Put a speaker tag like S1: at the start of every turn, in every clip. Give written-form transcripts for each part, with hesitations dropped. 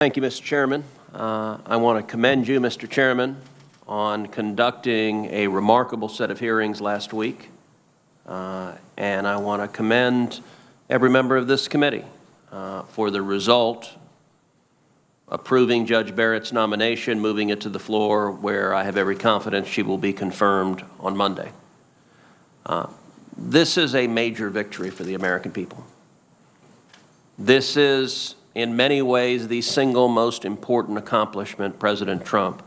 S1: Thank you, Mr. Chairman. I want to commend you, Mr. Chairman, on conducting a remarkable set of hearings last week. And I want to commend every member of this committee for the result, approving Judge Barrett's nomination, moving it to the floor where I have every confidence she will be confirmed on Monday. This is a major victory for the American people. This is, in many ways, the single most important accomplishment President Trump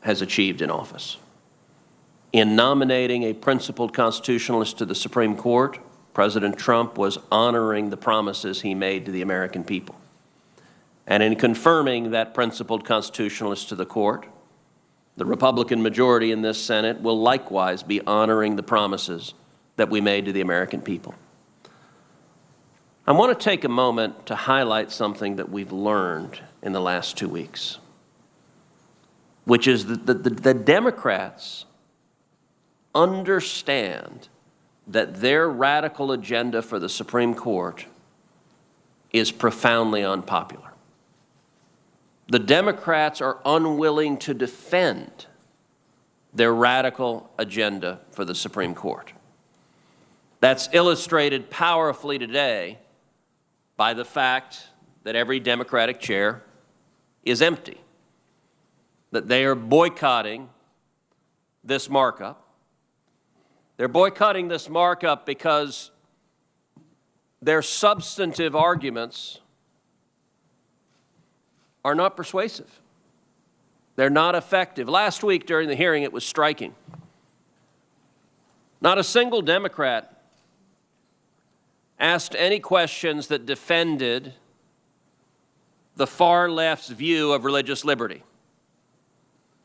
S1: has achieved in office. In nominating a principled constitutionalist to the Supreme Court, President Trump was honoring the promises he made to the American people. And in confirming that principled constitutionalist to the court, the Republican majority in this Senate will likewise be honoring the promises that we made to the American people. I want to take a moment to highlight something that we've learned in the last 2 weeks, which is that the Democrats understand that their radical agenda for the Supreme Court is profoundly unpopular. The Democrats are unwilling to defend their radical agenda for the Supreme Court. That's illustrated powerfully today by the fact that every Democratic chair is empty, that they are boycotting this markup. They're boycotting this markup because their substantive arguments are not persuasive. They're not effective. Last week during the hearing, it was striking. Not a single Democrat asked any questions that defended the far left's view of religious liberty,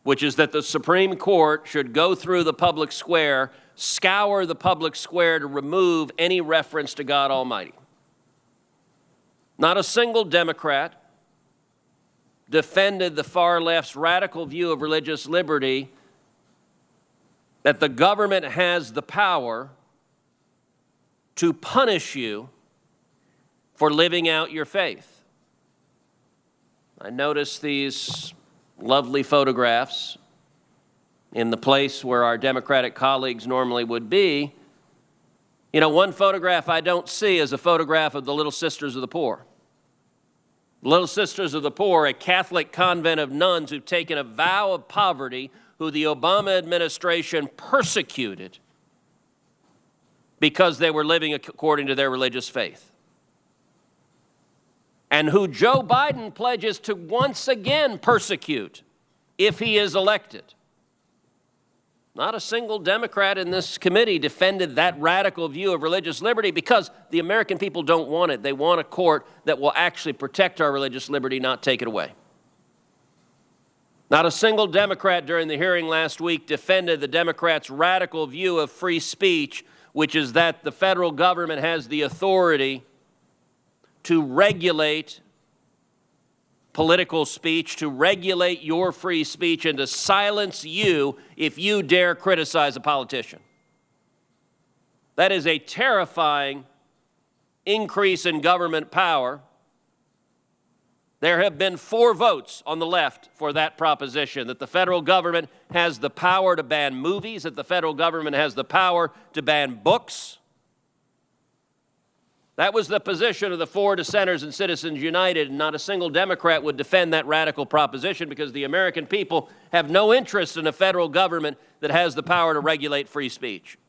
S1: which is that the Supreme Court should go through the public square, scour the public square to remove any reference to God Almighty. Not a single Democrat defended the far left's radical view of religious liberty, that the government has the power to punish you for living out your faith. I noticed these lovely photographs in the place where our Democratic colleagues normally would be. You know, one photograph I don't see is a photograph of the Little Sisters of the Poor. Little Sisters of the Poor, a Catholic convent of nuns who've taken a vow of poverty, who the Obama administration persecuted because they were living according to their religious faith, and who Joe Biden pledges to once again persecute if he is elected. Not a single Democrat in this committee defended that radical view of religious liberty because the American people don't want it. They want a court that will actually protect our religious liberty, not take it away. Not a single Democrat during the hearing last week defended the Democrats' radical view of free speech, which is that the federal government has the authority to regulate political speech, to regulate your free speech, and to silence you if you dare criticize a politician. That is a terrifying increase in government power. There have been 4 votes on the left for that proposition, that the federal government has the power to ban movies, that the federal government has the power to ban books. That was the position of the 4 dissenters in Citizens United, and not a single Democrat would defend that radical proposition because the American people have no interest in a federal government that has the power to regulate free speech.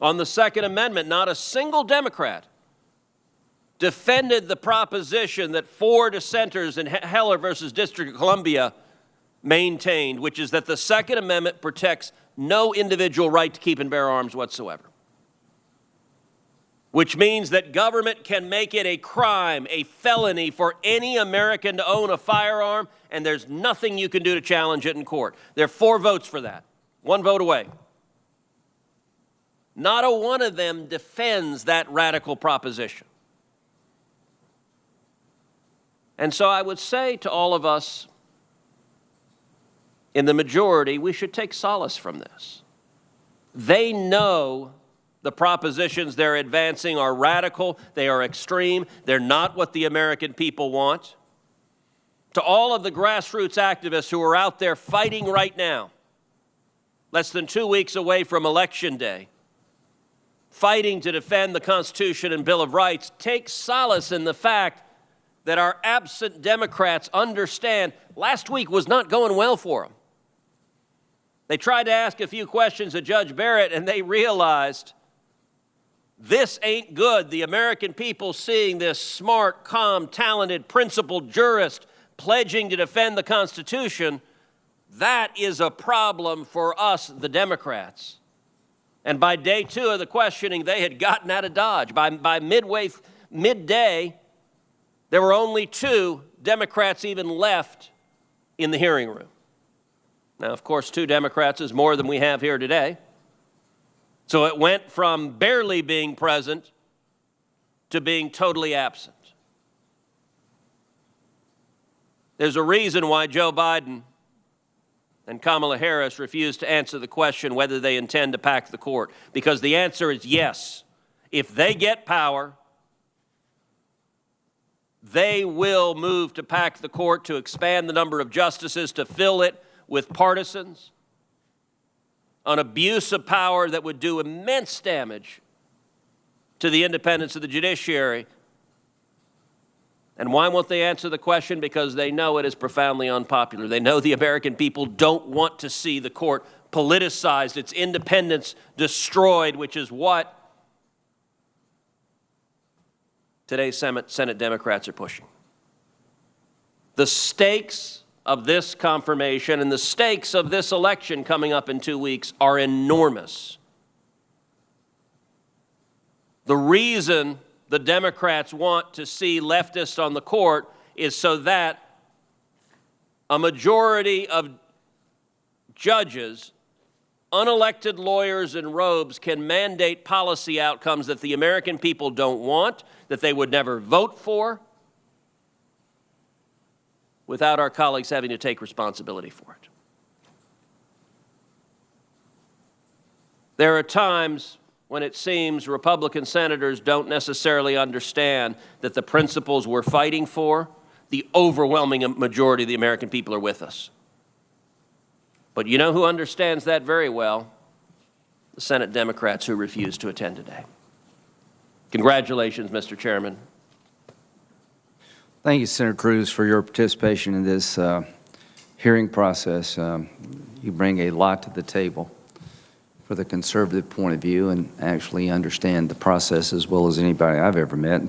S1: On the Second Amendment, not a single Democrat defended the proposition that 4 dissenters in Heller versus District of Columbia maintained, which is that the Second Amendment protects no individual right to keep and bear arms whatsoever, which means that government can make it a crime, a felony for any American to own a firearm, and there's nothing you can do to challenge it in court. There are 4 votes for that, 1 vote away. Not a one of them defends that radical proposition. And so I would say to all of us in the majority, we should take solace from this. They know The propositions they're advancing are radical, they are extreme, they're not what the American people want. To all of the grassroots activists who are out there fighting right now, less than 2 weeks away from Election Day, fighting to defend the Constitution and Bill of Rights, take solace in the fact that our absent Democrats understand last week was not going well for them. They tried to ask a few questions of Judge Barrett, and they realized this ain't good. The American people seeing this smart, calm, talented, principled jurist pledging to defend the Constitution, that is a problem for us, the Democrats. And by day 2 of the questioning, they had gotten out of Dodge. By midday, there were only 2 Democrats even left in the hearing room. Now, of course, 2 Democrats is more than we have here today. So it went from barely being present to being totally absent. There's a reason why Joe Biden and Kamala Harris refuse to answer the question whether they intend to pack the court, because the answer is yes. If they get power, they will move to pack the court, to expand the number of justices, to fill it with partisans, an abuse of power that would do immense damage to the independence of the judiciary. And why won't they answer the question? Because they know it is profoundly unpopular. They know the American people don't want to see the court politicized, its independence destroyed, which is what today's Senate Democrats are pushing. The stakes of this confirmation and the stakes of this election coming up in 2 weeks are enormous. The reason the Democrats want to see leftists on the court is so that a majority of judges, unelected lawyers in robes, can mandate policy outcomes that the American people don't want, that they would never vote for, without our colleagues having to take responsibility for it. There are times when it seems Republican senators don't necessarily understand that the principles we're fighting for, the overwhelming majority of the American people are with us. But you know who understands that very well? The Senate Democrats who refuse to attend today. Congratulations, Mr. Chairman.
S2: Thank you, Senator Cruz, for your participation in this hearing process. You bring a lot to the table for the conservative point of view and actually understand the process as well as anybody I've ever met.